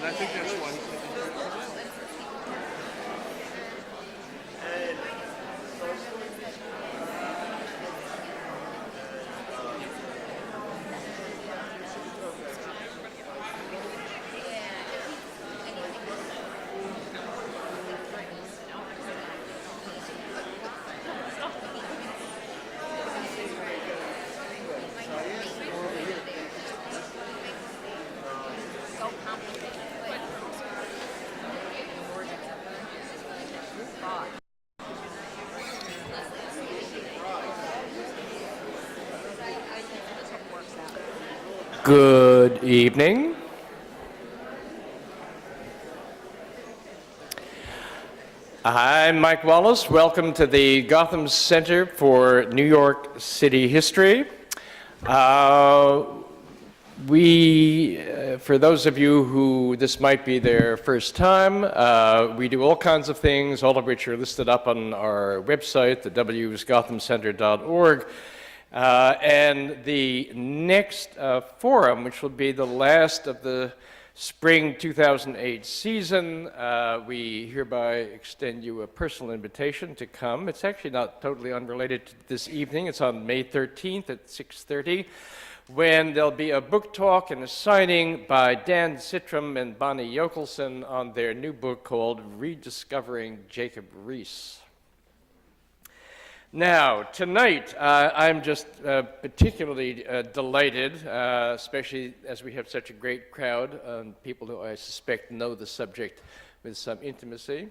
I think that's why he said Good evening. I'm Mike Wallace. Welcome to the Gotham Center for New York City History. For those of you who this might be their first time, we do all kinds of things, all of which are listed up on our website, the wsgothamcenter.org. And the next forum, which will be the last of the spring 2008 season, we hereby extend you a personal invitation to come. It's actually not totally unrelated to this evening. It's on May 13th at 6:30, when there'll be a book talk and a signing by Dan Sittram and Bonnie Jokelson on their new book called Rediscovering Jacob Riis. Now, tonight, I'm just particularly delighted, especially as we have such a great crowd, people who I suspect know the subject with some intimacy.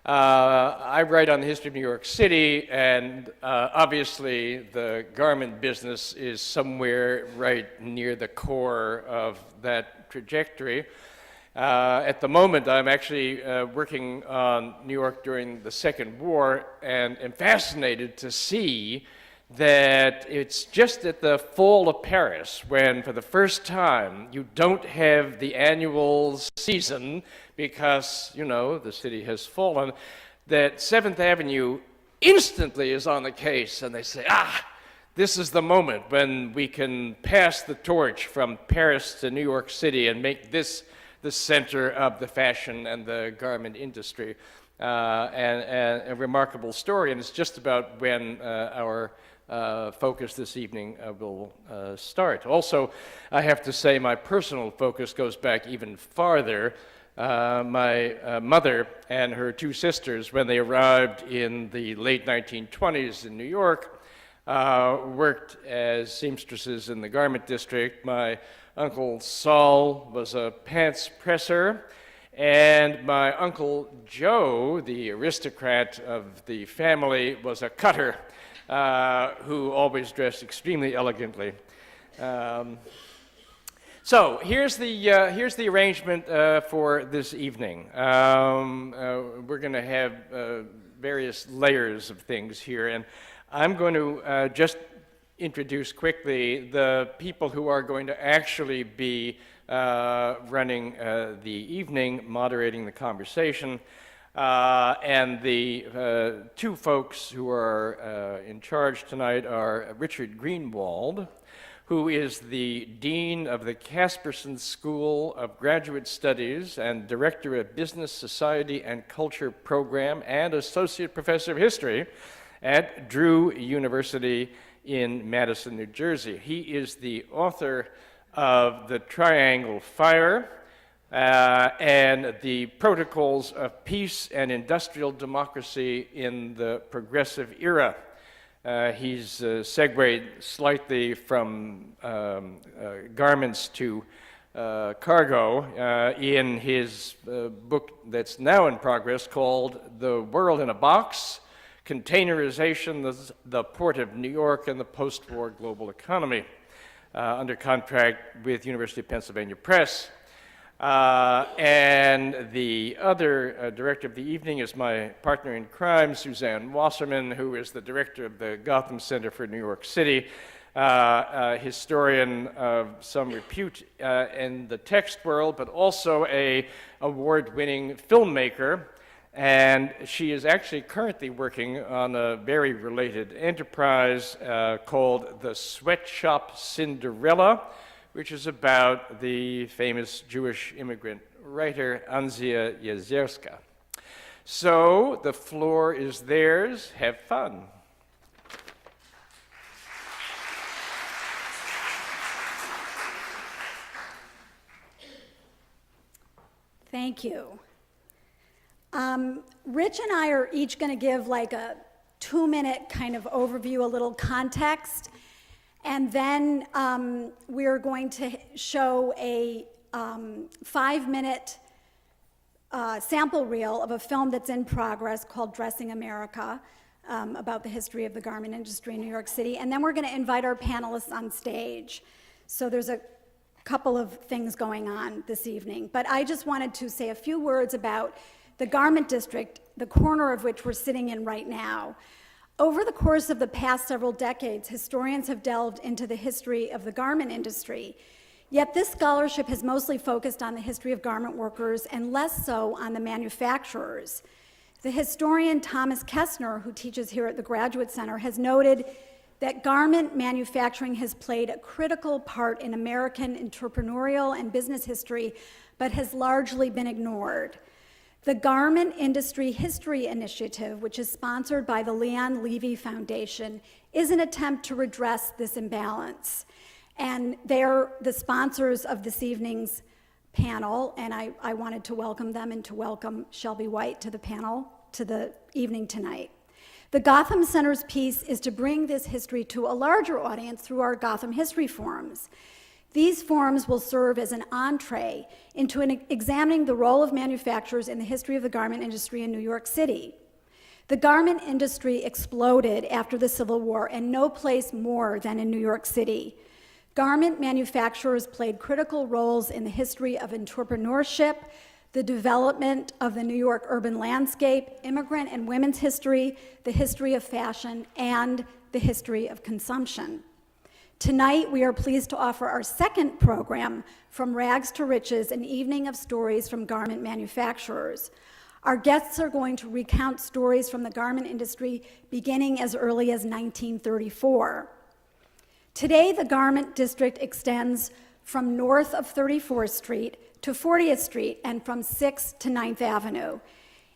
I write on the history of New York City, and obviously the garment business is somewhere right near the core of that trajectory. At the moment, I'm actually working on New York during the Second War, and am fascinated to see that it's just at the fall of Paris when, for the first time, you don't have the annual season because, you know, the city has fallen, that 7th Avenue instantly is on the case, and they say, this is the moment when we can pass the torch from Paris to New York City and make this the center of the fashion and the garment industry, and a remarkable story. And it's just about when our focus this evening will start. Also, I have to say my personal focus goes back even farther. My mother and her two sisters, when they arrived in the late 1920s in New York, worked as seamstresses in the garment district. My Uncle Saul was a pants presser, and my Uncle Joe, the aristocrat of the family, was a cutter who always dressed extremely elegantly. So here's the arrangement for this evening. We're going to have various layers of things here, and I'm going to just introduce quickly the people who are going to actually be running the evening, moderating the conversation, and the two folks who are in charge tonight are Richard Greenwald, who is the Dean of the Casperson School of Graduate Studies and Director of Business, Society, and Culture Program and Associate Professor of History at Drew University in Madison, New Jersey. He is the author of The Triangle Fire and the Protocols of Peace and Industrial Democracy in the Progressive Era. He's segued slightly from garments to cargo in his book that's now in progress called The World in a Box: Containerization, the Port of New York, and the Post-War Global Economy, under contract with University of Pennsylvania Press. And the other director of the evening is my partner in crime, Suzanne Wasserman, who is the director of the Gotham Center for New York City, a historian of some repute in the text world, but also an award-winning filmmaker. And she is actually currently working on a very related enterprise called The Sweatshop Cinderella, which is about the famous Jewish immigrant writer Anzia Jezierska. So the floor is theirs. Have fun. Thank you. Rich and I are each going to give like a 2-minute kind of overview, a little context, and then we're going to show a 5-minute sample reel of a film that's in progress called Dressing America, about the history of the garment industry in New York City, and then we're going to invite our panelists on stage. So there's a couple of things going on this evening, but I just wanted to say a few words about the garment district, the corner of which we're sitting in right now. Over the course of the past several decades, historians have delved into the history of the garment industry, yet this scholarship has mostly focused on the history of garment workers and less so on the manufacturers. The historian Thomas Kessner, who teaches here at the Graduate Center, has noted that garment manufacturing has played a critical part in American entrepreneurial and business history, but has largely been ignored. The Garment Industry History Initiative, which is sponsored by the Leon Levy Foundation, is an attempt to redress this imbalance. And they're the sponsors of this evening's panel, and I wanted to welcome them and to welcome Shelby White to the panel, to the evening tonight. The Gotham Center's piece is to bring this history to a larger audience through our Gotham History Forums. These forums will serve as an entree into examining the role of manufacturers in the history of the garment industry in New York City. The garment industry exploded after the Civil War, and no place more than in New York City. Garment manufacturers played critical roles in the history of entrepreneurship, the development of the New York urban landscape, immigrant and women's history, the history of fashion, and the history of consumption. Tonight, we are pleased to offer our second program, From Rags to Riches, an evening of stories from garment manufacturers. Our guests are going to recount stories from the garment industry beginning as early as 1934. Today, the garment district extends from north of 34th Street to 40th Street and from 6th to 9th Avenue.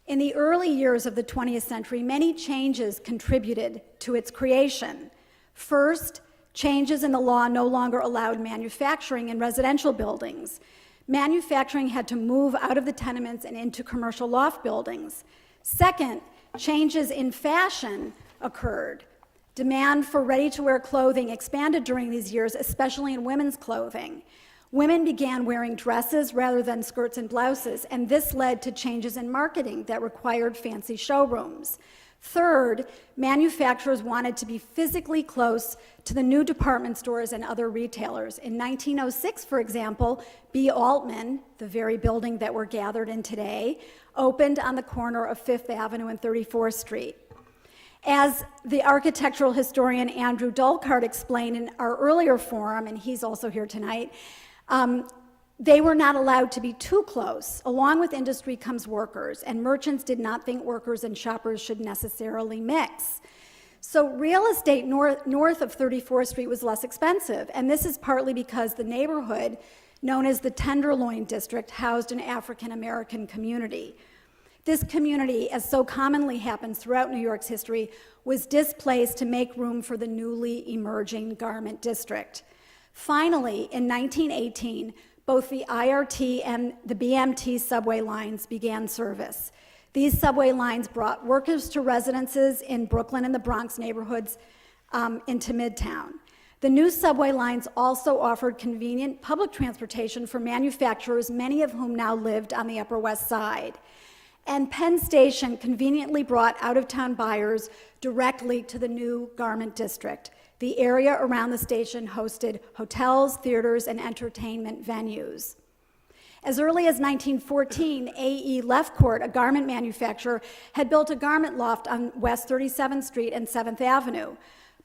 In the early years of the 20th century, many changes contributed to its creation. First, changes in the law no longer allowed manufacturing in residential buildings. Manufacturing had to move out of the tenements and into commercial loft buildings. Second, changes in fashion occurred. Demand for ready-to-wear clothing expanded during these years, especially in women's clothing. Women began wearing dresses rather than skirts and blouses, and this led to changes in marketing that required fancy showrooms. Third, manufacturers wanted to be physically close to the new department stores and other retailers. In 1906, for example, B. Altman, the very building that we're gathered in today, opened on the corner of 5th Avenue and 34th Street. As the architectural historian Andrew Dulcart explained in our earlier forum, and he's also here tonight, they were not allowed to be too close. Along with industry comes workers, and merchants did not think workers and shoppers should necessarily mix. So real estate north of 34th Street was less expensive, and this is partly because the neighborhood, known as the Tenderloin District, housed an African-American community. This community, as so commonly happens throughout New York's history, was displaced to make room for the newly emerging garment district. Finally, in 1918, both the IRT and the BMT subway lines began service. These subway lines brought workers to residences in Brooklyn and the Bronx neighborhoods into Midtown. The new subway lines also offered convenient public transportation for manufacturers, many of whom now lived on the Upper West Side. And Penn Station conveniently brought out-of-town buyers directly to the new garment district. The area around the station hosted hotels, theaters, and entertainment venues. As early as 1914, A.E. Lefcourt, a garment manufacturer, had built a garment loft on West 37th Street and 7th Avenue.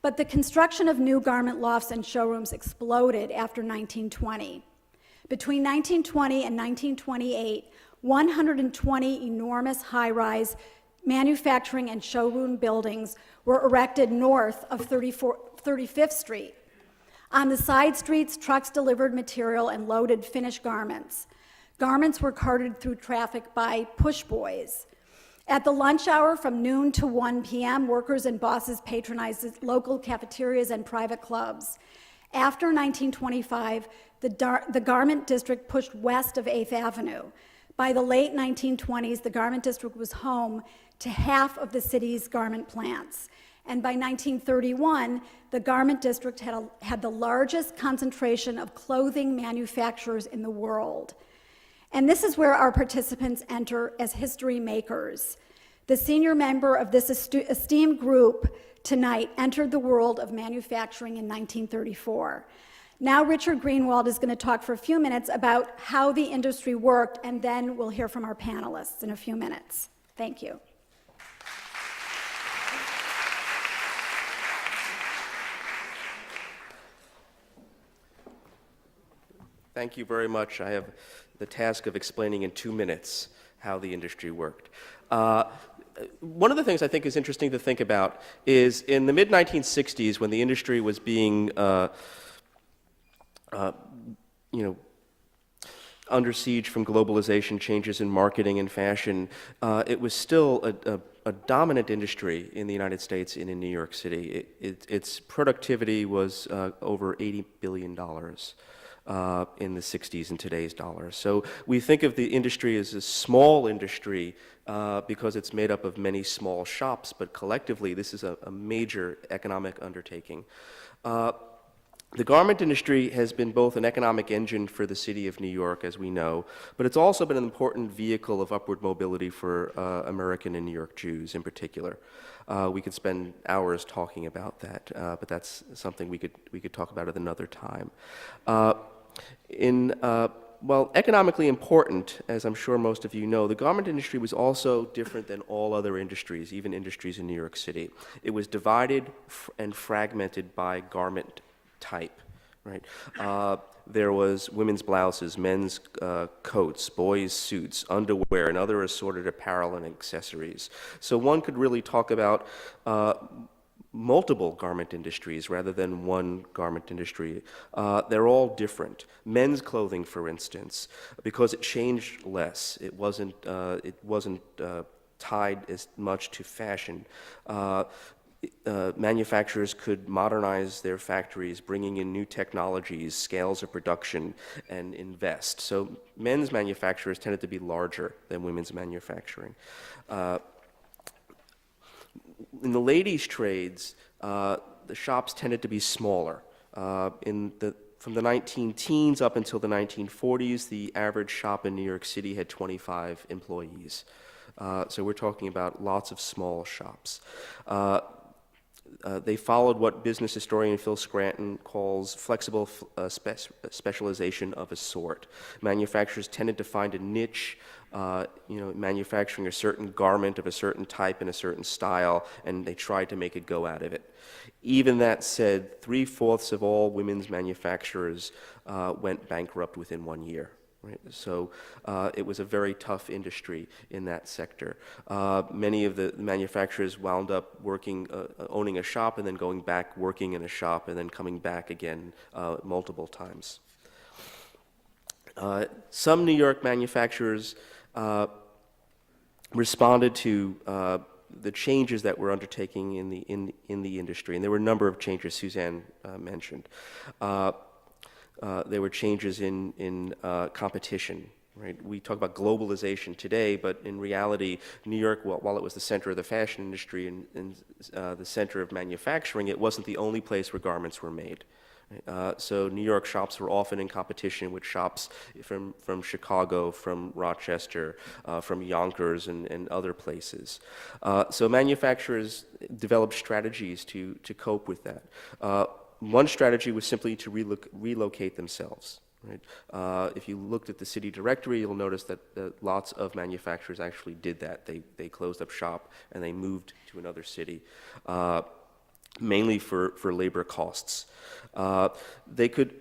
But the construction of new garment lofts and showrooms exploded after 1920. Between 1920 and 1928, 120 enormous high-rise manufacturing and showroom buildings were erected north of 35th Street. On the side streets, trucks delivered material and loaded finished garments. Garments were carted through traffic by push boys. At the lunch hour from noon to 1 p.m., workers and bosses patronized local cafeterias and private clubs. After 1925, the garment district pushed west of 8th Avenue. By the late 1920s, the garment district was home to half of the city's garment plants. And by 1931, the garment district had the largest concentration of clothing manufacturers in the world. And this is where our participants enter as history makers. The senior member of this esteemed group tonight entered the world of manufacturing in 1934. Now Richard Greenwald is going to talk for a few minutes about how the industry worked, and then we'll hear from our panelists in a few minutes. Thank you. Thank you very much. I have the task of explaining in 2 minutes how the industry worked. One of the things I think is interesting to think about is in the mid-1960s, when the industry was being, under siege from globalization, changes in marketing and fashion, it was still a dominant industry in the United States and in New York City. Its productivity was over $80 billion. In the 60s in today's dollars. So we think of the industry as a small industry because it's made up of many small shops, but collectively this is a major economic undertaking. The garment industry has been both an economic engine for the city of New York, as we know, but it's also been an important vehicle of upward mobility for American and New York Jews in particular. We could spend hours talking about that, but that's something we could talk about at another time. Well, economically important, as I'm sure most of you know, the garment industry was also different than all other industries, even industries in New York City. It was divided and fragmented by garment type, right? There was women's blouses, men's coats, boys' suits, underwear, and other assorted apparel and accessories. So one could really talk about multiple garment industries rather than one garment industry. They're all different. Men's clothing, for instance, because it changed less. It wasn't tied as much to fashion. Manufacturers could modernize their factories, bringing in new technologies, scales of production, and invest. So men's manufacturers tended to be larger than women's manufacturing. In the ladies' trades, the shops tended to be smaller. From the 19-teens up until the 1940s, the average shop in New York City had 25 employees. So we're talking about lots of small shops. They followed what business historian Phil Scranton calls flexible specialization of a sort. Manufacturers tended to find a niche, manufacturing a certain garment of a certain type in a certain style, and they tried to make a go out of it. Even that said, 3/4 of all women's manufacturers went bankrupt within 1 year. Right? So it was a very tough industry in that sector. Many of the manufacturers wound up working, owning a shop and then going back working in a shop and then coming back again multiple times. Some New York manufacturers responded to the changes that were undertaking in the industry, and there were a number of changes Suzanne mentioned. There were changes in competition. Right? We talk about globalization today, but in reality, New York, while it was the center of the fashion industry and the center of manufacturing, it wasn't the only place where garments were made. So New York shops were often in competition with shops from Chicago, from Rochester, from Yonkers, and other places. So manufacturers developed strategies to cope with that. One strategy was simply to relocate themselves. Right? If you looked at the city directory, you'll notice that lots of manufacturers actually did that. They closed up shop and they moved to another city, mainly for labor costs. They could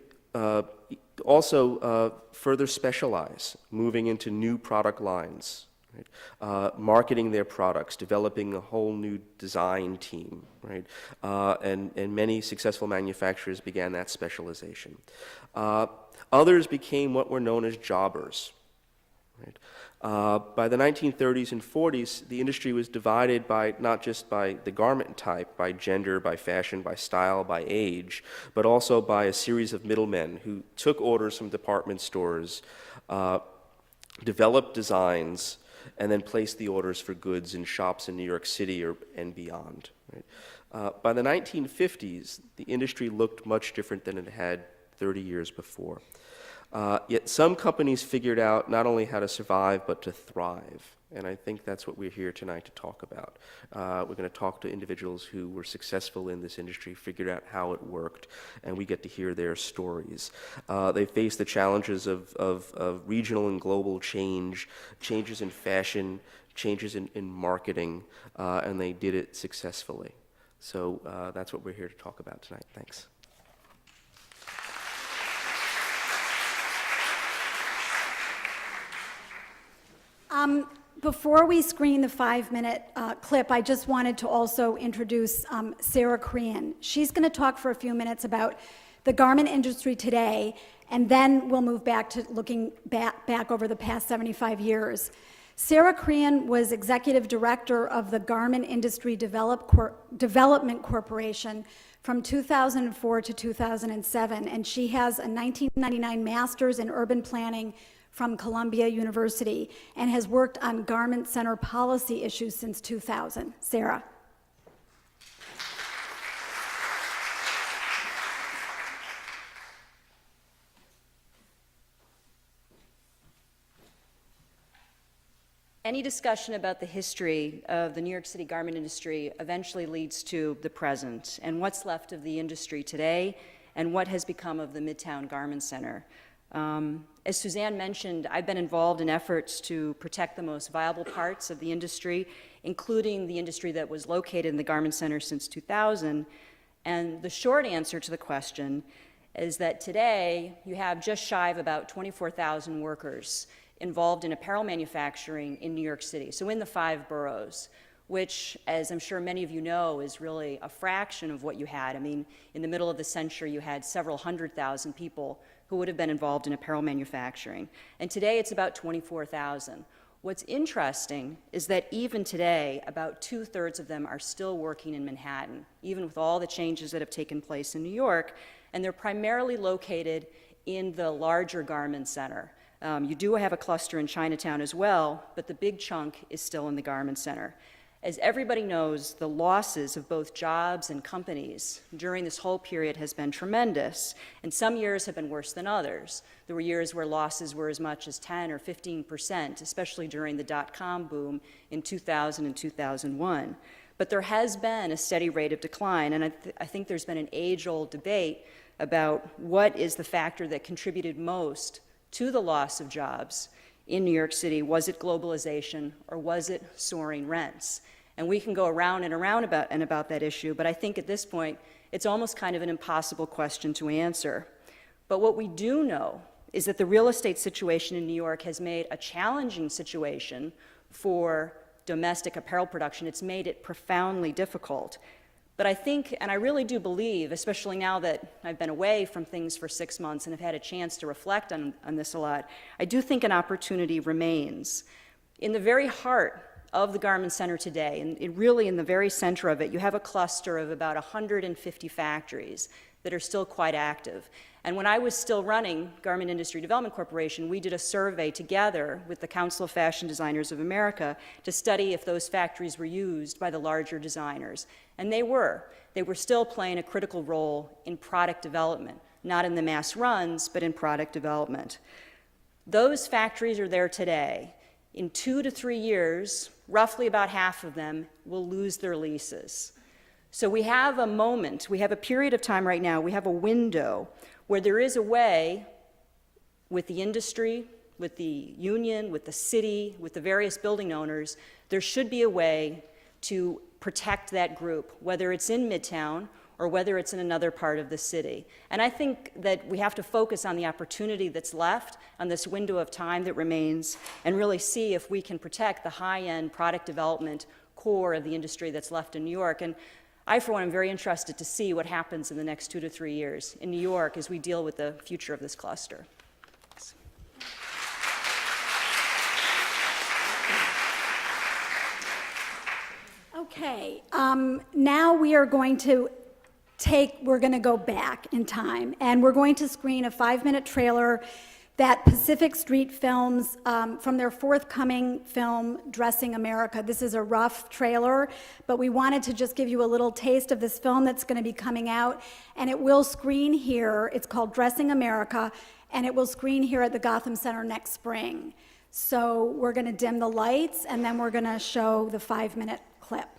also further specialize, moving into new product lines. Right? Marketing their products, developing a whole new design team, right? And many successful manufacturers began that specialization. Others became what were known as jobbers. Right? By the 1930s and 40s, the industry was divided by not just by the garment type, by gender, by fashion, by style, by age, but also by a series of middlemen who took orders from department stores, developed designs, and then placed the orders for goods in shops in New York City and beyond. Right? By the 1950s, the industry looked much different than it had 30 years before. Yet some companies figured out not only how to survive, but to thrive. And I think that's what we're here tonight to talk about. We're going to talk to individuals who were successful in this industry, figured out how it worked, and we get to hear their stories. They faced the challenges of regional and global change, changes in fashion, changes in marketing, and they did it successfully. So that's what we're here to talk about tonight. Thanks. Before we screen the 5-minute clip, I just wanted to also introduce Sarah Crean. She's going to talk for a few minutes about the garment industry today, and then we'll move back to looking back over the past 75 years. Sarah Crean was executive director of the Garment Industry Development Corporation from 2004 to 2007, and she has a 1999 master's in urban planning from Columbia University and has worked on garment center policy issues since 2000. Sarah. Any discussion about the history of the New York City garment industry eventually leads to the present and what's left of the industry today and what has become of the Midtown Garment Center. As Suzanne mentioned, I've been involved in efforts to protect the most viable parts of the industry, including the industry that was located in the Garment Center since 2000. And the short answer to the question is that today you have just shy of about 24,000 workers involved in apparel manufacturing in New York City, so in the 5 boroughs, which, as I'm sure many of you know, is really a fraction of what you had. I mean, in the middle of the century, you had several 100,000 people who would have been involved in apparel manufacturing. And today it's about 24,000. What's interesting is that even today, about 2/3 of them are still working in Manhattan, even with all the changes that have taken place in New York, and they're primarily located in the larger garment center. You do have a cluster in Chinatown as well, but the big chunk is still in the garment center. As everybody knows, the losses of both jobs and companies during this whole period has been tremendous, and some years have been worse than others. There were years where losses were as much as 10 or 15%, especially during the dot-com boom in 2000 and 2001. But there has been a steady rate of decline, and I think there's been an age-old debate about what is the factor that contributed most to the loss of jobs in New York City. Was it globalization or was it soaring rents? And we can go around and around about that issue, but I think at this point it's almost kind of an impossible question to answer. But what we do know is that the real estate situation in New York has made a challenging situation for domestic apparel production. It's made it profoundly difficult. But I think, and I really do believe, especially now that I've been away from things for 6 months and have had a chance to reflect on this a lot, I do think an opportunity remains. In the very heart of the Garment Center today, and really in the very center of it, you have a cluster of about 150 factories that are still quite active. And when I was still running Garment Industry Development Corporation, we did a survey together with the Council of Fashion Designers of America to study if those factories were used by the larger designers. And they were. They were still playing a critical role in product development, not in the mass runs, but in product development. Those factories are there today. In 2 to 3 years, roughly about half of them will lose their leases. So we have a moment, we have a period of time right now, we have a window where there is a way with the industry, with the union, with the city, with the various building owners, there should be a way to protect that group, whether it's in Midtown or whether it's in another part of the city. And I think that we have to focus on the opportunity that's left, on this window of time that remains, and really see if we can protect the high-end product development core of the industry that's left in New York. And I, for one, am very interested to see what happens in the next 2 to 3 years in New York as we deal with the future of this cluster. Okay, now we are going to we're going to go back in time, and we're going to screen a 5-minute trailer that Pacific Street Films, from their forthcoming film, Dressing America. This is a rough trailer, but we wanted to just give you a little taste of this film that's going to be coming out, and it will screen here. It's called Dressing America, and it will screen here at the Gotham Center next spring. So we're going to dim the lights, and then we're going to show the 5-minute clip.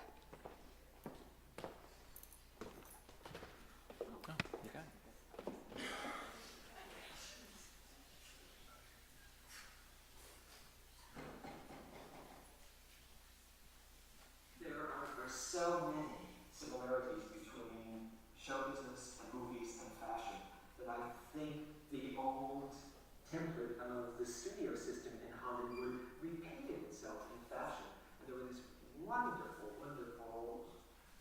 There are so many similarities between show business and movies and fashion that I think the old template of the studio system in Hollywood repeated itself in fashion. And there were these wonderful, wonderful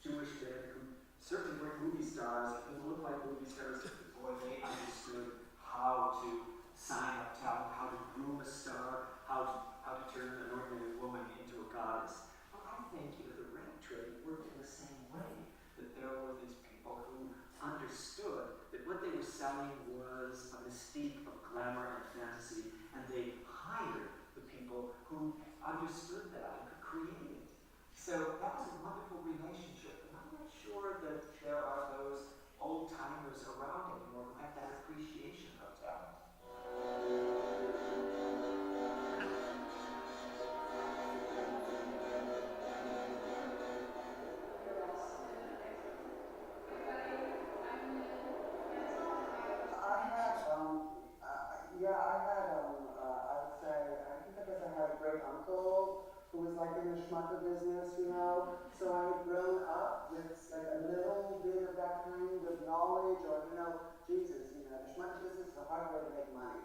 Jewish men who certainly weren't movie stars, and looked like movie stars, but boy, they understood how to sign up talent, how to groom a star, how to turn an ordinary woman into a goddess. Well, I think the rag trade worked in the same way, that there were these people who understood that what they were selling was a mystique of glamour and fantasy, and they hired the people who understood that and could create it. So that was a wonderful relationship, and I'm not sure that there are those old-timers around anymore who have that appreciation of talent. Who was like in the schmucker business, you know. So I had grown up with like a little bit of that kind of knowledge, or Jesus, the schmucker business is a hard way to make money,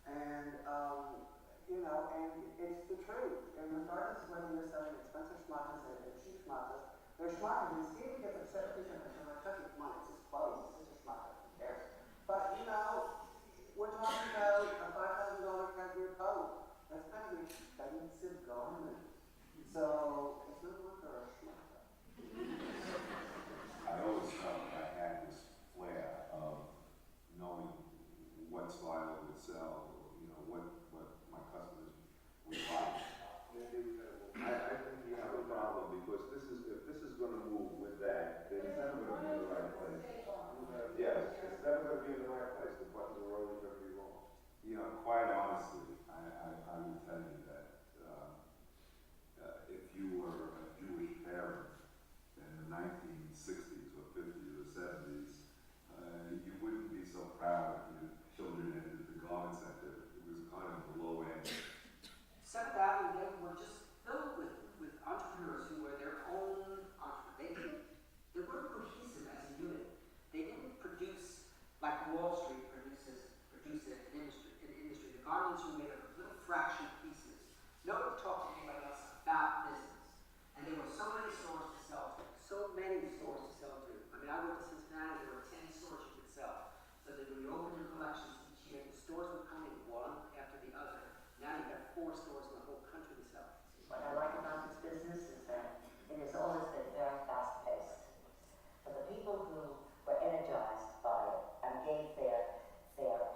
and and it's the truth. And regardless of whether you're selling expensive schmuckers or cheap schmuckers, they're schmuckers. And Steve gets upset with me sometimes. I'm like, "Chucky, come on, it's just clothes. It's just a schmucker. Who cares?" But we're talking about a $5,000 cashmere coat. That's kind of an expensive garment. So it's no longer a schmucker. I always felt I had this flair of knowing what style would sell, what my customers would buy. I think you have a problem because if this is going to move with that, then it's never going to be in the right place. Yes, it's never going to be in the right place. The buttons are always going to be wrong. Quite honestly, I will tell you that if you were a Jewish parent in the 1960s or 50s or 70s, you wouldn't be so proud if your children entered the garment center. It was kind of the low end. Seventh Avenue, they were just filled with entrepreneurs who were their own entrepreneurs. They weren't cohesive as a unit. They didn't produce like Wall Street produces an industry. The garments were made of little fraction pieces. Nobody talked to anybody else about business. And there were so many stores to sell to. So many stores to sell to. I mean, I went to Cincinnati, there were 10 stores you could sell. So that when you opened your collections each year, the stores would come in one after the other. Now you've got 4 stores in the whole country to sell. What I like about this business is that it has always been very fast-paced. For the people who were energized by it and gave their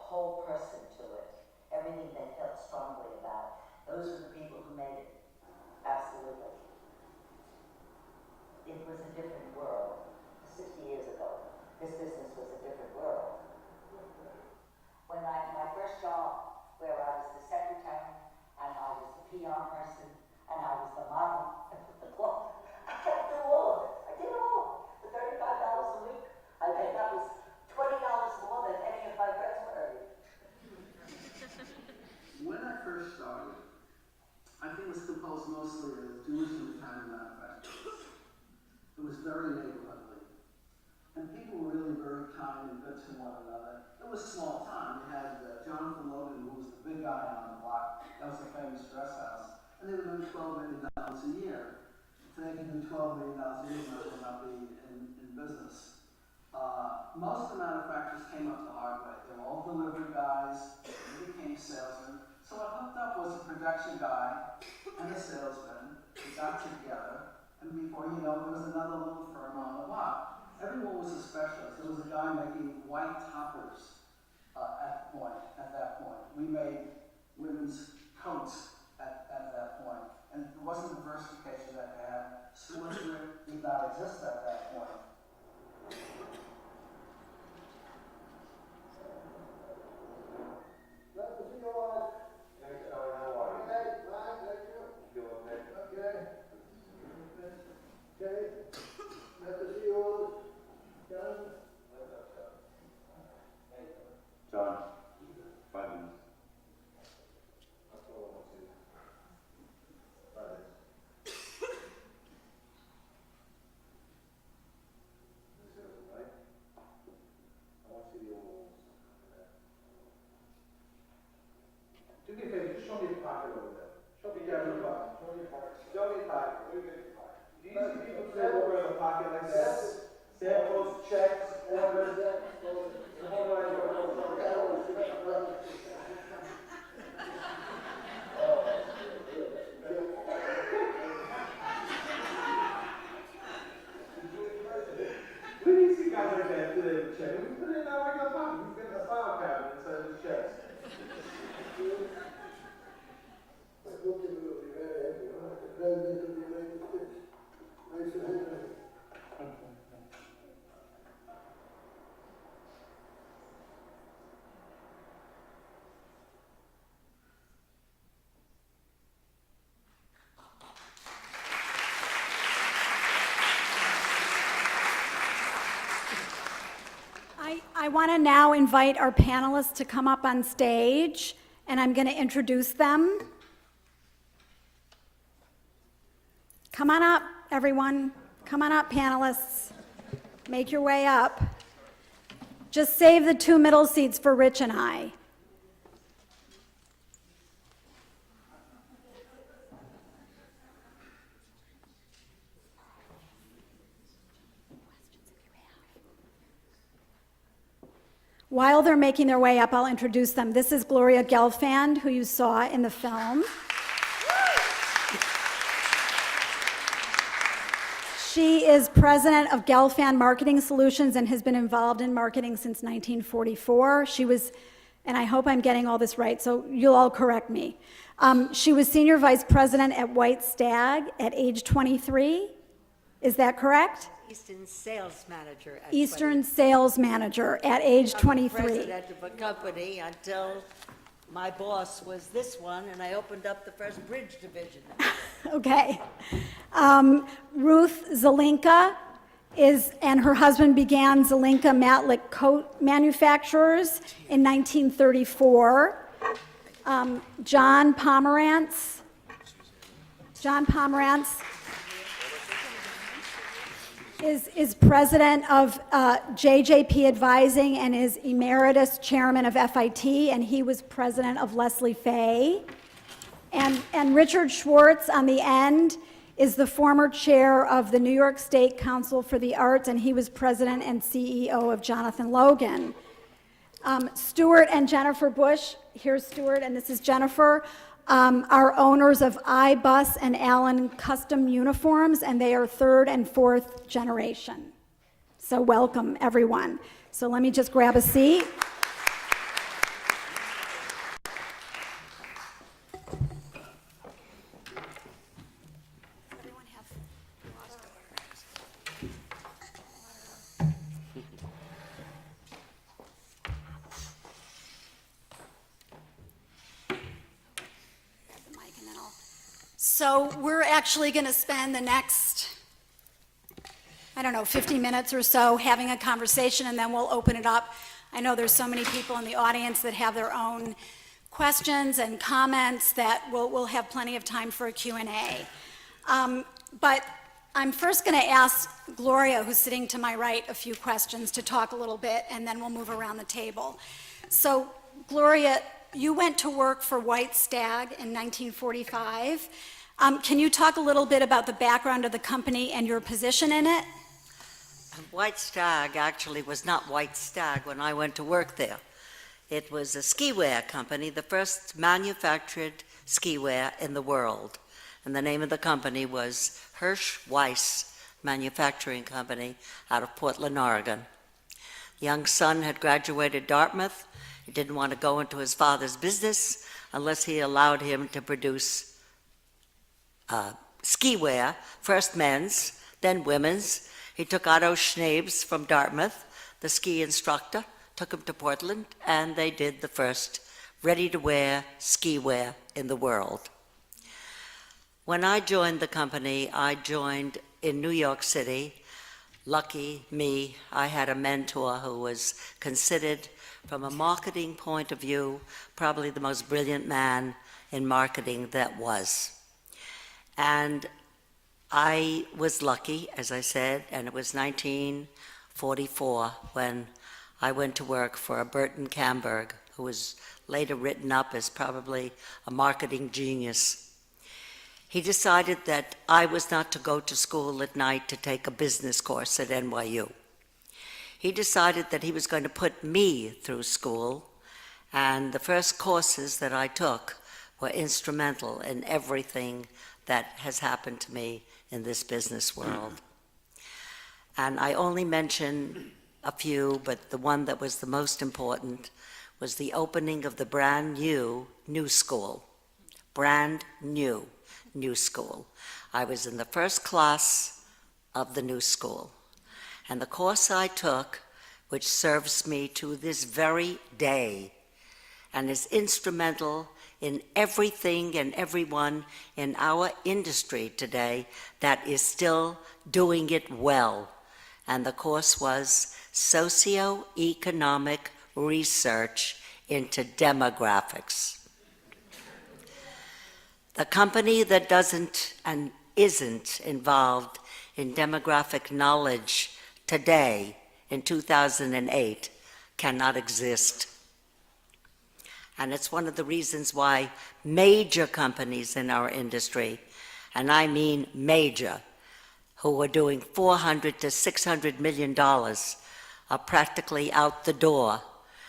whole person to it, everything they felt strongly about, those are the people who made it. Absolutely. It was a different world. 60 years ago, this business was a different world. When my first job, where I was the secretary, and I was the PR person, and I was the model, and put the cloth, I kept doing all of it. I did it all. For $35 a week, I think that was $20 more than any of my friends were earning. When I first started, I think it was composed mostly of Jewish and Italian manufacturers. It was very neighborhoodly. And people were really very kind and good to one another. It was a small town. We had Jonathan Logan, who was the big guy on the block. That was the famous dress house. And they were doing $12 million a year. Today, they can do $12 million a year and will not be in business. Most of the manufacturers came up the hard way. They were all delivery guys. They became salesmen. So what hooked up was a production guy and a salesman who got together And before you know it, there was another little firm on the block. Everyone was a specialist. There was a guy making white toppers at that point. We made women's coats at that point. And it wasn't the diversification that we had. Sportswear did not exist at that point. John, 5 minutes. Do me a favor, just show me the pocket over there. Show me the pocket. Show me the pocket. Do you see people say over in a pocket like this? Samples, checks, orders. We need to see guys like that today with checks. We put it in our regular pocket. We get in a file cabinet instead of the checks. I want to now invite our panelists to come up on stage, and I'm going to introduce them. Come on up, everyone. Come on up, panelists. Make your way up. Just save the 2 middle seats for Rich and I. While they're making their way up, I'll introduce them. This is Gloria Gelfand, who you saw in the film. She is president of Gelfand Marketing Solutions and has been involved in marketing since 1944. She was, and I hope I'm getting all this right, so you'll all correct me. She was senior vice president at White Stag at age 23. Is that correct? Eastern sales manager at Eastern 20. sales manager at age I'm 23. president of a company until my boss was this one, and I opened up the first bridge division. Okay. Ruth Zelinka and her husband began Zelinka Matlick Coat Manufacturers in 1934. John Pomerantz is president of JJP Advising and is emeritus chairman of FIT, and he was president of Leslie Fay. And Richard Schwartz on the end is the former chair of the New York State Council for the Arts, and he was president and CEO of Jonathan Logan. Stuart and Jennifer Bush, here's Stuart and this is Jennifer, are owners of iBus and Allen Custom Uniforms, and they are 3rd and 4th generation. So welcome, everyone. So let me just grab a seat. So we're actually going to spend the next, 50 minutes or so having a conversation, and then we'll open it up. I know there's so many people in the audience that have their own questions and comments that we'll have plenty of time for a Q&A. But I'm first going to ask Gloria, who's sitting to my right, a few questions to talk a little bit, and then we'll move around the table. So, Gloria, you went to work for White Stag in 1945. Can you talk a little bit about the background of the company and your position in it? White Stag actually was not White Stag when I went to work there. It was a ski wear company, the first manufactured ski wear in the world. and the name of the company was Hirsch Weiss Manufacturing Company out of Portland, Oregon. The young son had graduated Dartmouth. He didn't want to go into his father's business unless he allowed him to produce ski wear, first men's, then women's. He took Otto Schnabes from Dartmouth, the ski instructor, took him to Portland, and they did the first ready-to-wear ski wear in the world. When I joined the company, I joined in New York City. Lucky me, I had a mentor who was considered, from a marketing point of view, probably the most brilliant man in marketing that was. And I was lucky, as I said, and it was 1944 when I went to work for Burton Camberg, who was later written up as probably a marketing genius. He decided that I was not to go to school at night to take a business course at NYU. He decided that he was going to put me through school, and the first courses that I took were instrumental in everything that has happened to me in this business world. And I only mention a few, but the one that was the most important was the opening of the brand new school. Brand new school. I was in the first class of the new school. And the course I took, which serves me to this very day, and is instrumental in everything and everyone in our industry today that is still doing it well. And the course was Socioeconomic Research into Demographics. The company that doesn't and isn't involved in demographic knowledge today, in 2008, cannot exist. And it's one of the reasons why major companies in our industry, and I mean major, who are doing $400 to $600 million, are practically out the door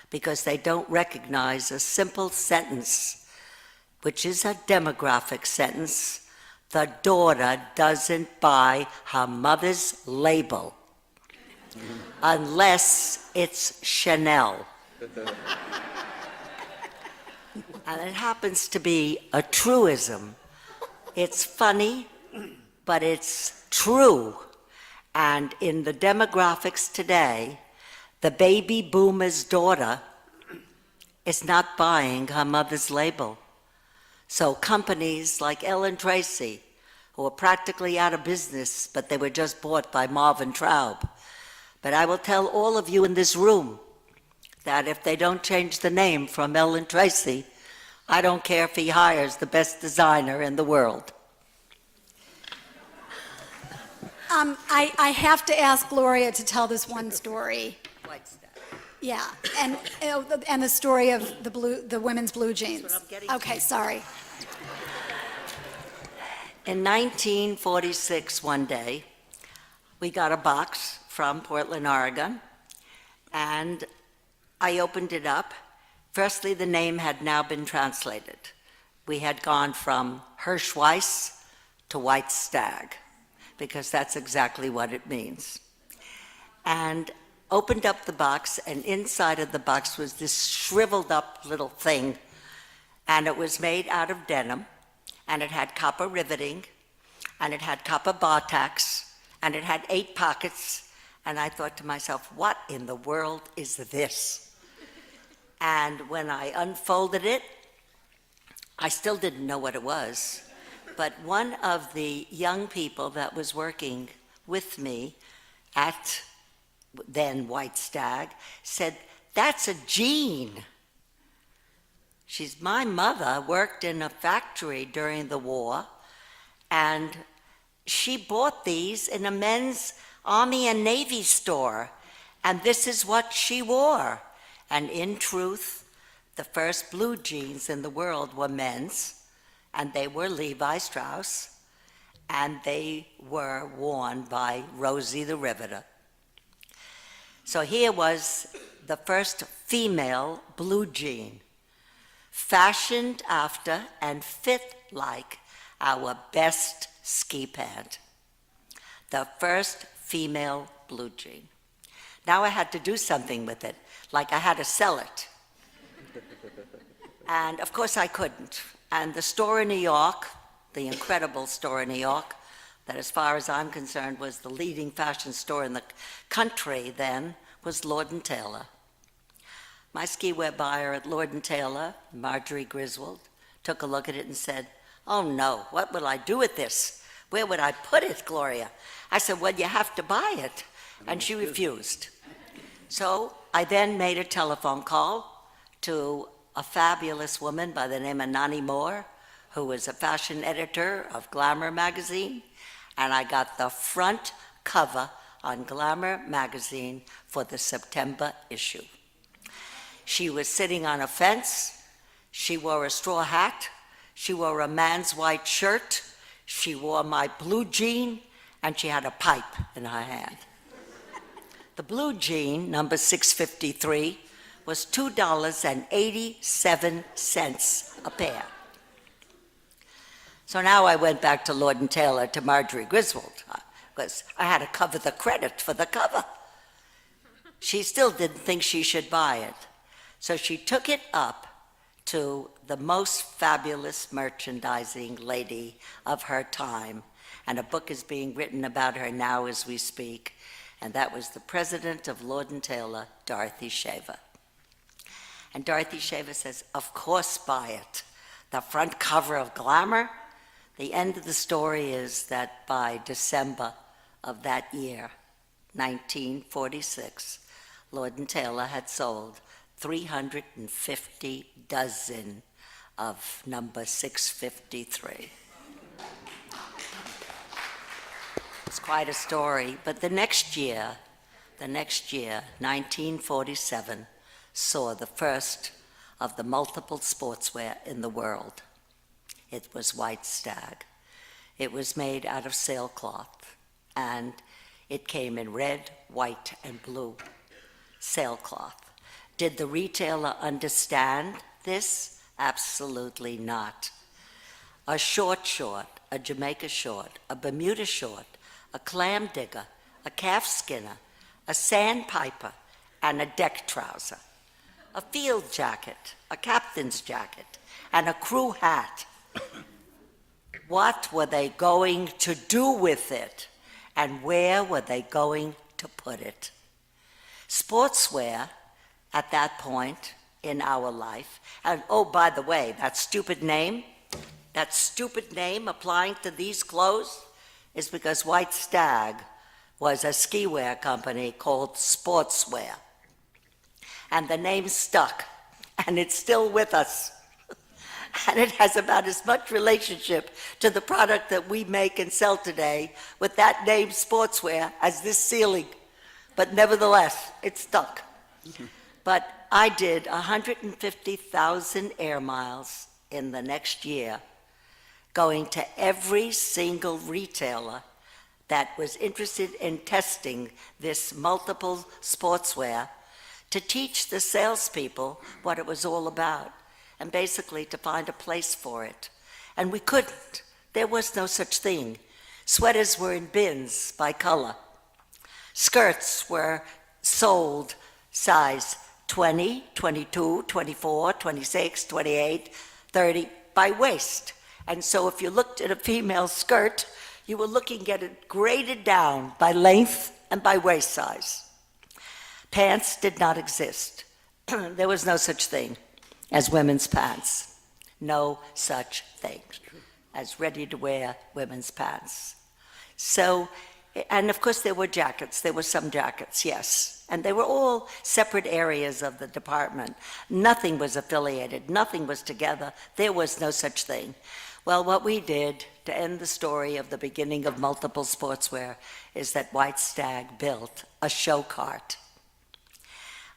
because they don't recognize a simple sentence, which is a demographic sentence: the daughter doesn't buy her mother's label unless it's Chanel. And it happens to be a truism. It's funny, but it's true. And in the demographics today, the baby boomer's daughter is not buying her mother's label. So companies like Ellen Tracy, who are practically out of business, but they were just bought by Marvin Traub. But I will tell all of you in this room that if they don't change the name from Ellen Tracy, I don't care if he hires the best designer in the world. I have to ask Gloria to tell this one story. Yeah, and the story of the women's blue jeans. That's what I'm getting Okay, to. sorry. In 1946, one day, we got a box from Portland, Oregon, and I opened it up. Firstly, the name had now been translated. We had gone from Hirsch Weiss to White Stag, because that's exactly what it means. And opened up the box, and inside of the box was this shriveled up little thing, and it was made out of denim, and it had copper riveting, and it had copper bar tacks, and it had 8 pockets, and I thought to myself, what in the world is this? And when I unfolded it, I still didn't know what it was, but one of the young people that was working with me at then White Stag said, "That's a jean." My mother worked in a factory during the war, and she bought these in a men's Army and Navy store, and this is what she wore. And in truth, the first blue jeans in the world were men's, and they were Levi Strauss, and they were worn by Rosie the Riveter. So here was the first female blue jean. fashioned after and fit like our best ski pant. The first female blue jean. Now I had to do something with it, like I had to sell it. And of course I couldn't. And the store in New York, the incredible store in New York, that as far as I'm concerned was the leading fashion store in the country then, was Lord & Taylor. My ski wear buyer at Lord & Taylor, Marjorie Griswold, took a look at it and said, "Oh no, what will I do with this? Where would I put it, Gloria?" I said, "Well, you have to buy it." And she refused. So I then made a telephone call to a fabulous woman by the name of Nani Moore, who was a fashion editor of Glamour magazine, and I got the front cover on Glamour magazine for the September issue. She was sitting on a fence, she wore a straw hat, she wore a man's white shirt, she wore my blue jean, and she had a pipe in her hand. The blue jean, number 653, was $2.87 a pair. So now I went back to Lord & Taylor, to Marjorie Griswold, because I had to cover the credit for the cover. She still didn't think she should buy it. So she took it up to the most fabulous merchandising lady of her time, and a book is being written about her now as we speak, and that was the president of Lord & Taylor, Dorothy Shaver. And Dorothy Shaver says, "Of course buy it. The front cover of Glamour." The end of the story is that by December of that year, 1946, Lord & Taylor had sold 350 dozen of number 653. It's quite a story, but the next year, 1947, saw the first of the multiple sportswear in the world. It was White Stag. It was made out of sailcloth, and it came in red, white, and blue sailcloth. Did the retailer understand this? Absolutely not. A short, a Jamaica short, a Bermuda short, a clam digger, a calf skinner, a sandpiper, and a deck trouser, a field jacket, a captain's jacket, and a crew hat. What were they going to do with it, and where were they going to put it? Sportswear, at that point in our life, and oh, by the way, that stupid name applying to these clothes is because White Stag was a ski wear company called Sportswear. And the name stuck, and it's still with us. And it has about as much relationship to the product that we make and sell today with that name Sportswear as this ceiling. But nevertheless, it stuck. But I did 150,000 air miles in the next year, going to every single retailer that was interested in testing this multiple sportswear to teach the salespeople what it was all about, and basically to find a place for it. And we couldn't. There was no such thing. Sweaters were in bins by color. Skirts were sold size 20, 22, 24, 26, 28, 30 by waist. And so if you looked at a female skirt, you were looking at it graded down by length and by waist size. Pants did not exist. There was no such thing as women's pants. No such thing as ready-to-wear women's pants. So, and of course there were jackets. There were some jackets, yes. And they were all separate areas of the department. Nothing was affiliated. Nothing was together. There was no such thing. Well, what we did to end the story of the beginning of multiple sportswear is that White Stag built a show cart.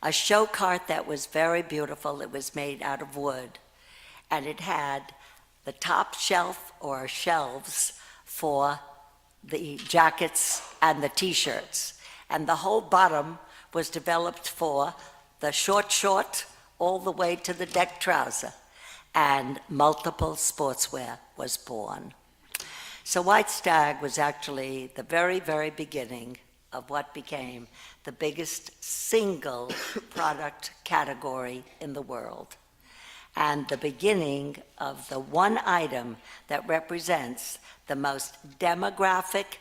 A show cart that was very beautiful. It was made out of wood. And it had the top shelf or shelves for the jackets and the t-shirts. And the whole bottom was developed for the short all the way to the deck trouser. and multiple sportswear was born. So White Stag was actually the very, very beginning of what became the biggest single product category in the world, and the beginning of the one item that represents the most democratic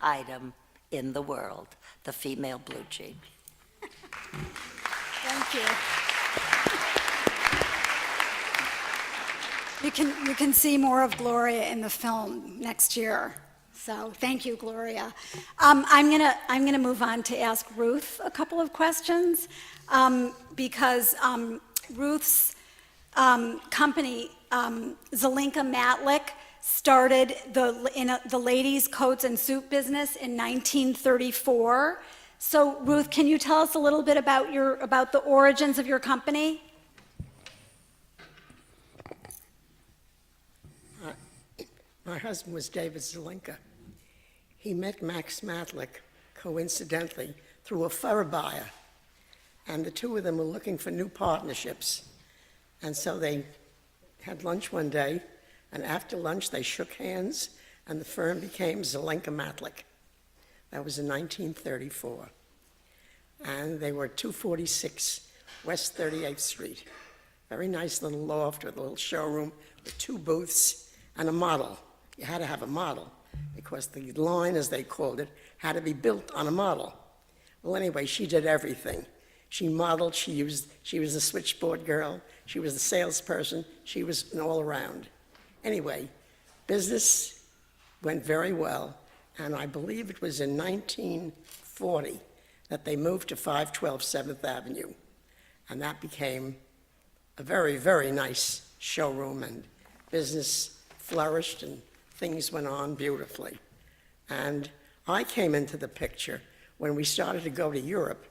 item in the world, the female blue jean. Thank you. You can see more of Gloria in the film next year. So thank you, Gloria. I'm gonna move on to ask Ruth a couple of questions because Ruth's company, Zelinka Matlick, started the ladies' coats and suit business in 1934. So Ruth, can you tell us a little bit about the origins of your company? My husband was David Zelinka. He met Max Matlick coincidentally through a fur buyer, and the two of them were looking for new partnerships. And so they had lunch one day, and after lunch they shook hands, and the firm became Zelinka Matlick. That was in 1934. And they were at 246 West 38th Street. Very nice little loft with a little showroom with 2 booths and a model. You had to have a model because the line, as they called it, had to be built on a model. Well, anyway, she did everything. She modeled, she was the switchboard girl, she was the salesperson, she was an all-around. Anyway, business went very well, and I believe it was in 1940 that they moved to 512 7th Avenue, and that became a very, very nice showroom, and business flourished and things went on beautifully. And I came into the picture when we started to go to Europe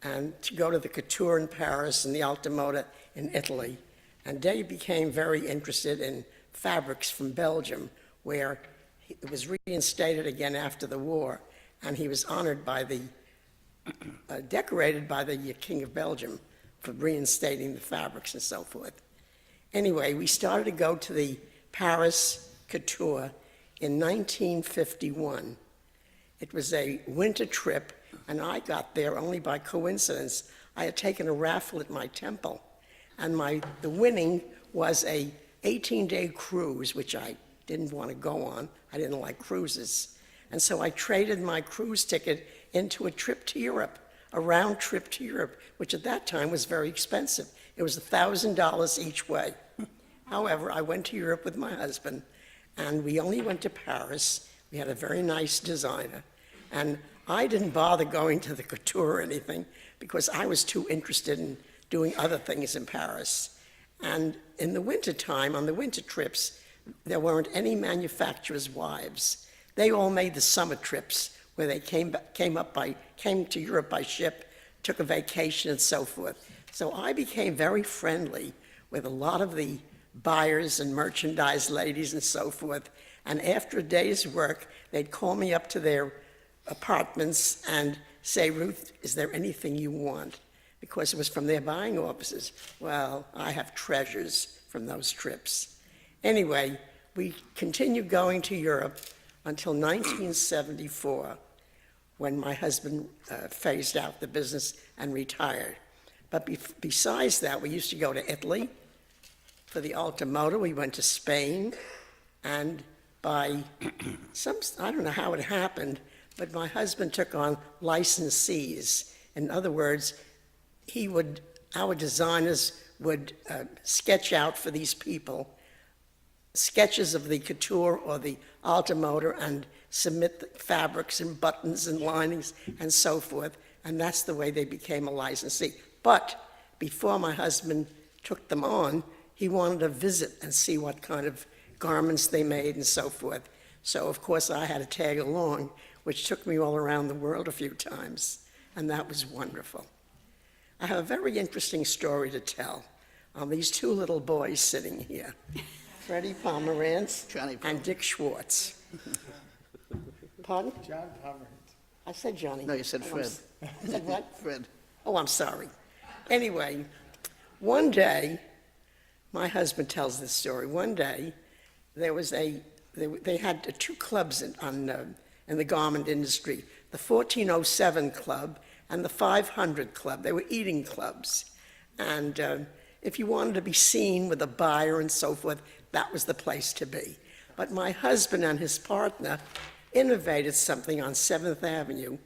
and to go to the Couture in Paris and the Alta Moda in Italy. And Dave became very interested in fabrics from Belgium, where it was reinstated again after the war, and he was honored by decorated by the King of Belgium for reinstating the fabrics and so forth. Anyway, we started to go to the Paris Couture in 1951. It was a winter trip, and I got there only by coincidence. I had taken a raffle at my temple, and the winning was a 18-day cruise, which I didn't want to go on. I didn't like cruises. And so I traded my cruise ticket into a trip to Europe, a round trip to Europe, which at that time was very expensive. It was $1,000 each way. However, I went to Europe with my husband, and we only went to Paris. We had a very nice designer, and I didn't bother going to the Couture or anything because I was too interested in doing other things in Paris. And in the wintertime, on the winter trips, there weren't any manufacturers' wives. They all made the summer trips where they came to Europe by ship, took a vacation and so forth. So I became very friendly with a lot of the buyers and merchandise ladies and so forth. And after a day's work, they'd call me up to their apartments and say, Ruth, is there anything you want? Because it was from their buying offices. Well, I have treasures from those trips. Anyway, we continued going to Europe until 1974, when my husband phased out the business and retired. But besides that, we used to go to Italy for the Alta Moda. We went to Spain, and I don't know how it happened, but my husband took on licensees. In other words, our designers would sketch out for these people sketches of the Couture or the Alta Moda and submit the fabrics and buttons and linings and so forth, and that's the way they became a licensee. But before my husband took them on, he wanted to visit and see what kind of garments they made and so forth. So, of course, I had to tag along, which took me all around the world a few times, and that was wonderful. I have a very interesting story to tell on these 2 little boys sitting here, Freddie Pomerantz and Dick Schwartz. Pardon? John Pomerantz. I said Johnny. No, you said Fred. I said what? Fred. Oh, I'm sorry. Anyway, one day, My husband tells this story. One day, they had two clubs in the garment industry, the 1407 Club and the 500 Club. They were eating clubs. And if you wanted to be seen with a buyer and so forth, that was the place to be. But my husband and his partner innovated something on 7th Avenue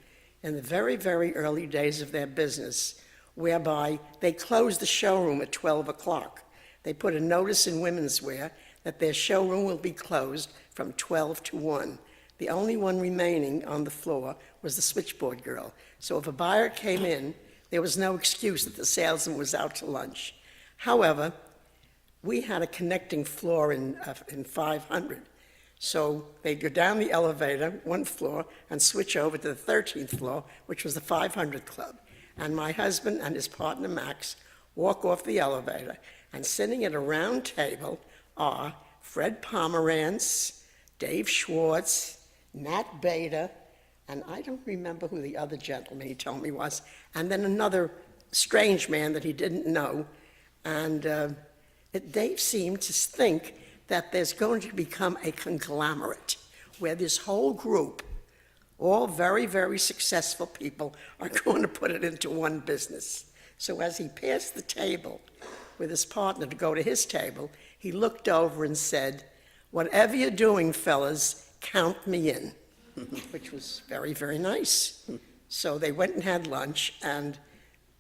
in the very, very early days of their business, whereby they closed the showroom at 12 o'clock. They put a notice in Women's Wear that their showroom will be closed from 12 to 1. The only one remaining on the floor was the switchboard girl. So if a buyer came in, there was no excuse that the salesman was out to lunch. However, we had a connecting floor in 500. So they'd go down the elevator, one floor, and switch over to the 13th floor, which was the 500 Club. And my husband and his partner, Max, walk off the elevator, and sitting at a round table are Fred Pomerantz, Dave Schwartz, Nat Beta, and I don't remember who the other gentleman he told me was, and then another strange man that he didn't know. And Dave seemed to think that there's going to become a conglomerate where this whole group, all very, very successful people, are going to put it into one business. So as he passed the table with his partner to go to his table, he looked over and said, "Whatever you're doing, fellas, count me in," which was very, very nice. So they went and had lunch, and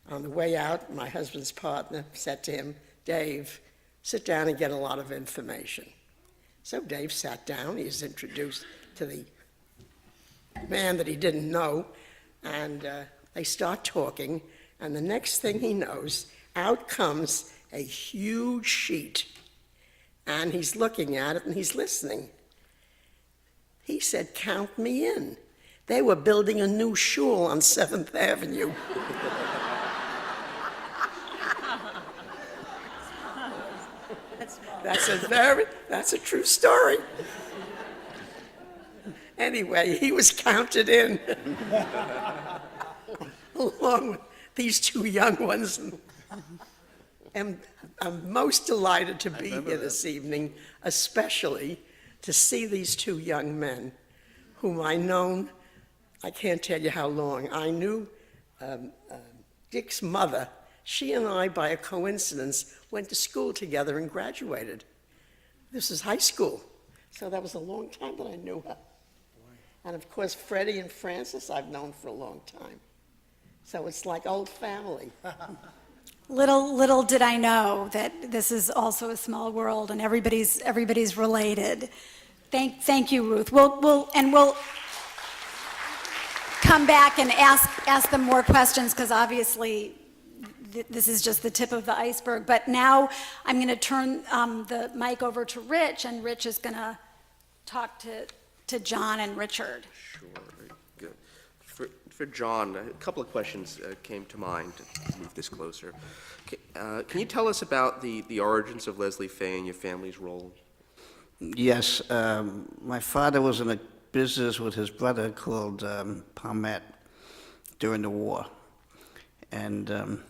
on the way out, my husband's partner said to him, "Dave, sit down and get a lot of information." So Dave sat down. He was introduced to the man that he didn't know, and they start talking, and the next thing he knows, out comes a huge sheet, and he's looking at it and he's listening. He said, "Count me in." They were building a new shul on 7th Avenue. That's a true story. Anyway, he was counted in, along with these two young ones. And I'm most delighted to be here this evening, especially to see these two young men whom I known, I can't tell you how long. I knew Dick's mother. She and I, by a coincidence, went to school together and graduated. This is high school, so that was a long time that I knew her. And of course, Freddie and Francis I've known for a long time. So it's like old family. Little did I know that this is also a small world and everybody's related. Thank you, Ruth. We'll come back and ask them more questions, because obviously this is just the tip of the iceberg. But now I'm going to turn the mic over to Rich, and Rich is going to talk to John and Richard. Sure, very good. For John, a couple of questions came to mind to move this closer. Can you tell us about the origins of Leslie Fay and your family's role? Yes, my father was in a business with his brother called Palmet during the war. And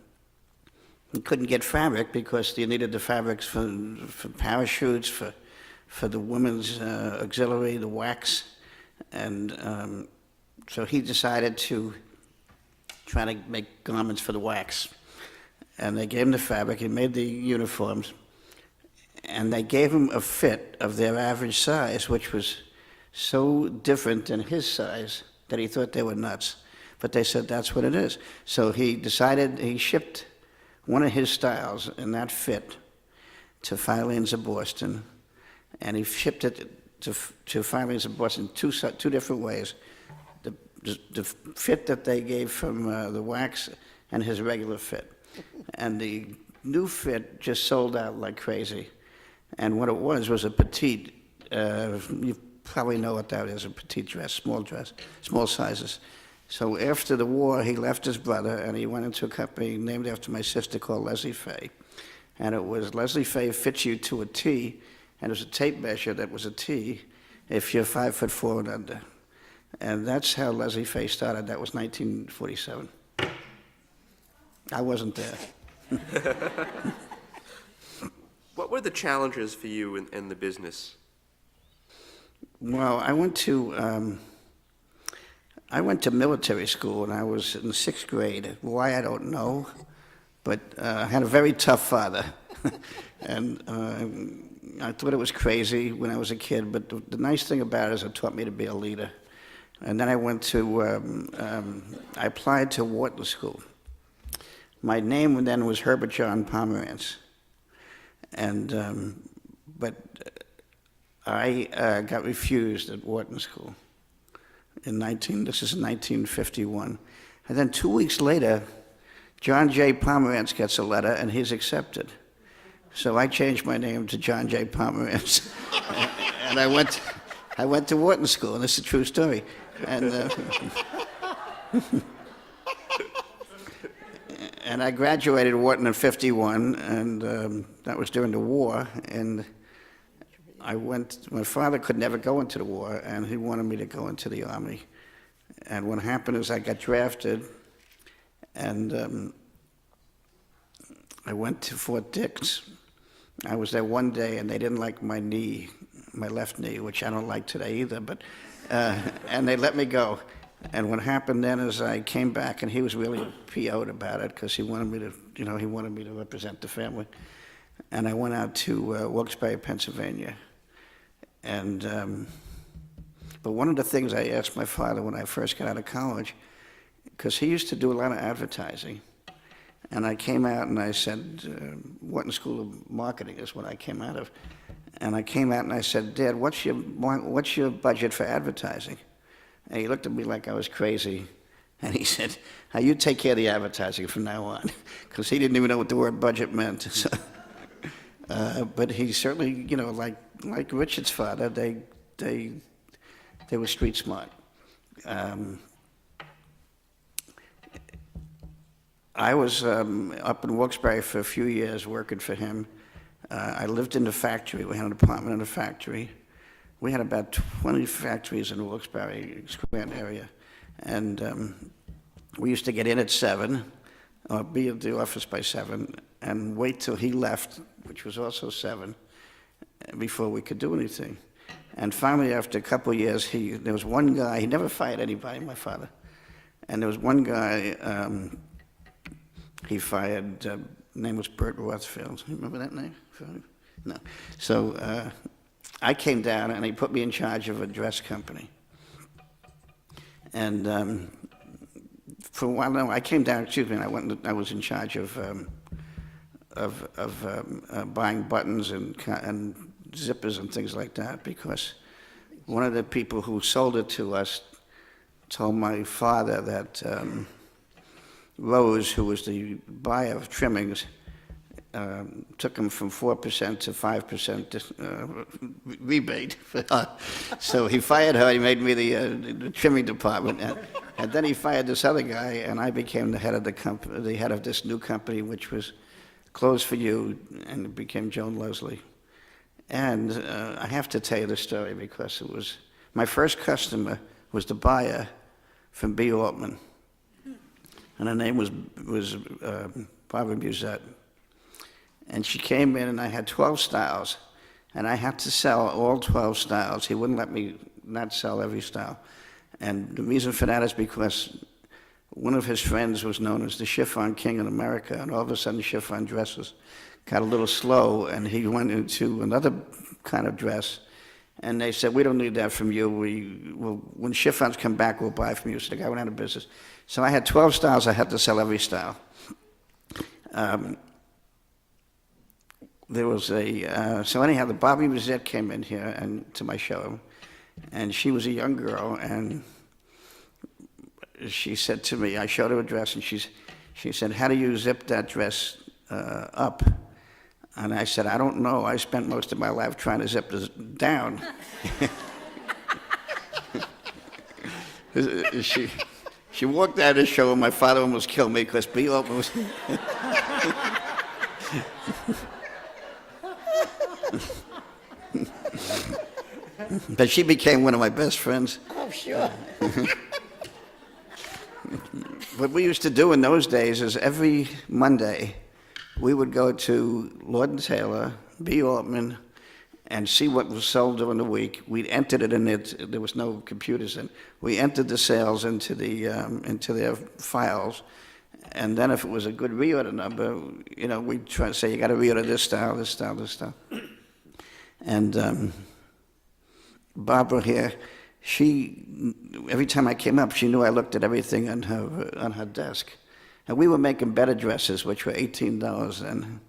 he couldn't get fabric because you needed the fabrics for parachutes, for the women's auxiliary, the wax. And so he decided to try to make garments for the wax. And they gave him the fabric, he made the uniforms, and they gave him a fit of their average size, which was so different than his size that he thought they were nuts. But they said, that's what it is. So he decided, he shipped one of his styles in that fit to Filings of Boston, and he shipped it to Filings of Boston two different ways. The fit that they gave from the wax and his regular fit. And the new fit just sold out like crazy. And what it was a petite, you probably know what that is, a petite dress, small sizes. So after the war, he left his brother and he went into a company named after my sister called Leslie Fay. And it was Leslie Fay fits you to a T, and it was a tape measure that was a T if you're 5'4" and under. And that's how Leslie Fay started. That was 1947. I wasn't there. What were the challenges for you in the business? Well, I went to military school when I was in 6th grade. Why, I don't know, but I had a very tough father. And I thought it was crazy when I was a kid, but the nice thing about it is it taught me to be a leader. And then I went to, I applied to Wharton School. My name then was Herbert John Pomerantz. And, but I got refused at Wharton School this is in 1951. And then 2 weeks later, John J. Pomerantz gets a letter and he's accepted. So I changed my name to John J. Pomerantz. And I went to Wharton School, and this is a true story. And, and I graduated Wharton in 51, and that was during the war. And my father could never go into the war, and he wanted me to go into the Army. And what happened is I got drafted, and I went to Fort Dix. I was there one day, and they didn't like my knee, my left knee, which I don't like today either, but, and they let me go. And what happened then is I came back, and he was really PO'd about it, because he wanted me to, he wanted me to represent the family. And I went out to Wilkes-Barre, Pennsylvania. And, but one of the things I asked my father when I first got out of college, because he used to do a lot of advertising, and I came out and I said, Wharton School of Marketing is what I came out of. And I came out and I said, Dad, what's your budget for advertising? And he looked at me like I was crazy. And he said, you take care of the advertising from now on. Because he didn't even know what the word budget meant. So, but he certainly, like Richard's father, they were street smart. I was up in Wilkes-Barre for a few years working for him. I lived in the factory. We had an apartment in the factory. We had about 20 factories in the Wilkes-Barre Square area. And we used to get in at 7, or be at the office by 7, and wait till he left, which was also 7, before we could do anything. And finally, after a couple of years, there was one guy, he never fired anybody, my father. And there was one guy, he fired, name was Bert Rothfield. You remember that name? No. So I came down and he put me in charge of a dress company. And for a while, no, I came down, and I was in charge of buying buttons and zippers and things like that, because one of the people who sold it to us told my father that Rose, who was the buyer of trimmings, took him from 4% to 5% rebate. So he fired her. He made me the trimming department, and then he fired this other guy, and I became the head of the company, the head of this new company, which was Clothes for You, and it became Joan Leslie. And I have to tell you the story because it was my first customer was the buyer from B. Altman. And her name was Barbara Musette. And she came in, and I had 12 styles, and I had to sell all 12 styles. He wouldn't let me not sell every style. And the reason for that is because one of his friends was known as the chiffon king in America, and all of a sudden chiffon dresses got a little slow, and he went into another kind of dress, and they said, we don't need that from you. When chiffons come back, we'll buy from you. So the guy went out of business. So I had 12 styles. I had to sell every style. There was so anyhow, the Bobby Musette came in here and to my show, and she was a young girl, and she said to me, I showed her a dress, and she said, how do you zip that dress up? And I said, I don't know. I spent most of my life trying to zip this down. She walked out of the show, and my father almost killed me because B. Altman was... But she became one of my best friends. Oh, sure. What we used to do in those days is every Monday, we would go to Lord & Taylor B. Altman and see what was sold during the week. We entered it in it. There was no computers in. We entered the sales into their files, and then if it was a good reorder number, we'd try to say you got to reorder this style, this style, this style. And Barbara here, every time I came up, she knew I looked at everything on her desk. And we were making better dresses, which were $18 then.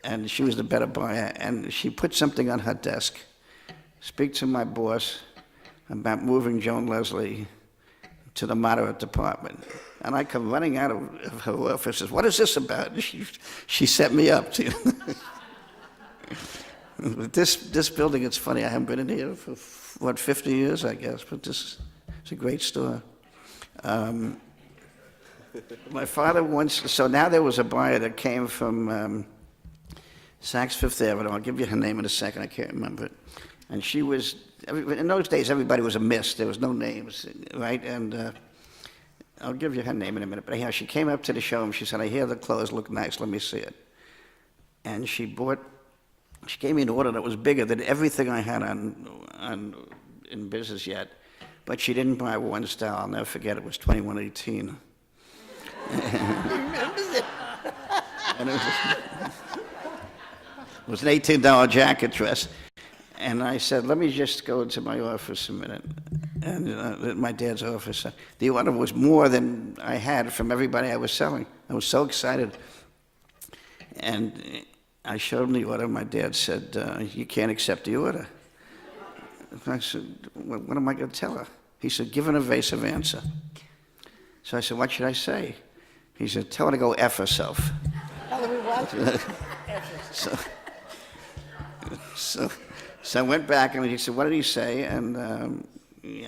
And she was the better buyer, and she put something on her desk. Speak to my boss about moving Joan Leslie to the moderate department. And I come running out of her office, says, "What is this about?" And she set me up to. This building, it's funny, I haven't been in here for, 50 years, I guess, but this is a great store. My father once, so now there was a buyer that came from Saks Fifth Avenue. I'll give you her name in a second, I can't remember it. And she was, in those days, everybody was a miss. There was no names, right? And I'll give you her name in a minute. But anyhow, she came up to the showroom. She said, "I hear the clothes look nice. Let me see it." And she gave me an order that was bigger than everything I had in business yet. But she didn't buy one style. I'll never forget. It was 2118. And it was an $18 jacket dress. And I said, "Let me just go into my office a minute." And my dad's office. The order was more than I had from everybody I was selling. I was so excited. And I showed him the order. My dad said, "You can't accept the order." I said, "What am I going to tell her?" He said, "Give an evasive answer." So I said, "What should I say?" He said, "Tell her to go F herself." So I went back and he said, "What did he say?" And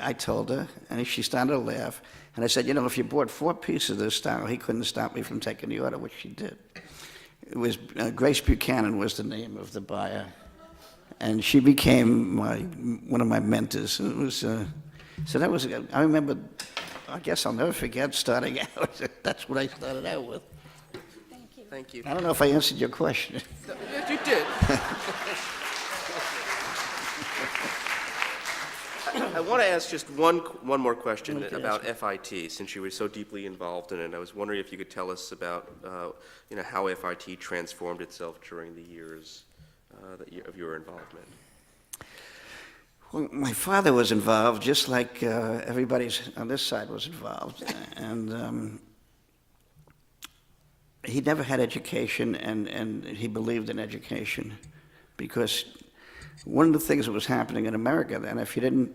I told her, and she started to laugh. And I said, "If you bought 4 pieces of this style, he couldn't stop me from taking the order," which she did. It was Grace Buchanan was the name of the buyer, and she became one of my mentors. It was so that was. I remember. I guess I'll never forget starting out. That's what I started out with. Thank you. Thank you. I don't know if I answered your question. Yes, you did. I want to ask just one more question about FIT, since you were so deeply involved in it. I was wondering if you could tell us about how FIT transformed itself during the years of your involvement. Well, my father was involved, just like everybody on this side was involved, and he never had education, and he believed in education, because one of the things that was happening in America then, if you didn't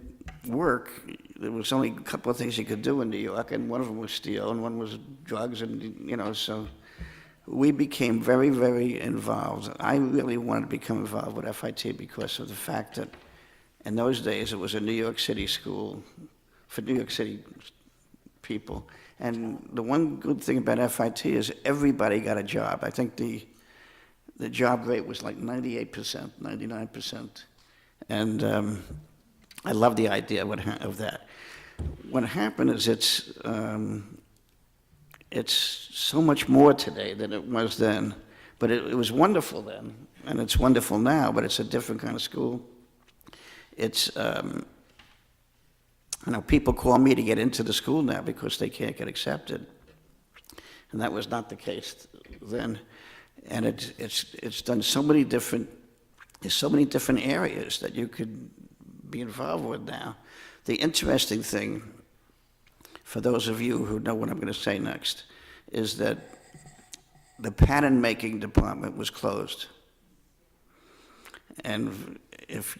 work, there was only a couple of things you could do in New York, and one of them was steal, and one was drugs, and so we became very, very involved. I really wanted to become involved with FIT because of the fact that in those days it was a New York City school for New York City people, and the one good thing about FIT is everybody got a job. I think the job rate was like 98%, 99%. And I love the idea of that. What happened is it's so much more today than it was then. But it was wonderful then, and it's wonderful now, but it's a different kind of school. It's, people call me to get into the school now because they can't get accepted. And that was not the case then. And it's done so many different, there's so many different areas that you could be involved with now. The interesting thing, for those of you who know what I'm going to say next, is that the pattern making department was closed. And if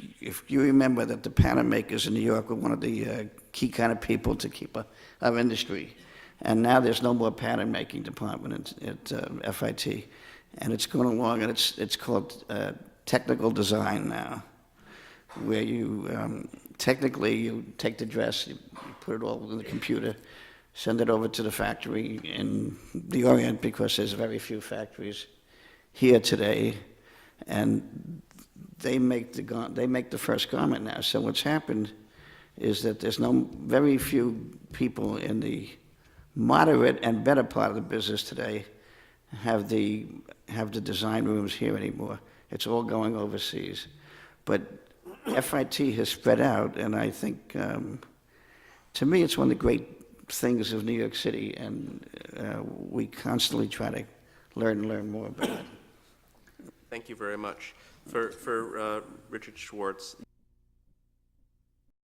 you remember that the pattern makers in New York were one of the key kind of people to keep our industry. And now there's no more pattern making department at FIT. And it's going along, and it's called technical design now, where you technically you take the dress, you put it all in the computer, send it over to the factory in the Orient, because there's very few factories here today, and they make the first garment now. So what's happened is that there's very few people in the moderate and better part of the business today have the design rooms here anymore. It's all going overseas. But FIT has spread out, and I think, to me, it's one of the great things of New York City, and we constantly try to learn more about it. Thank you very much. For Richard Schwartz,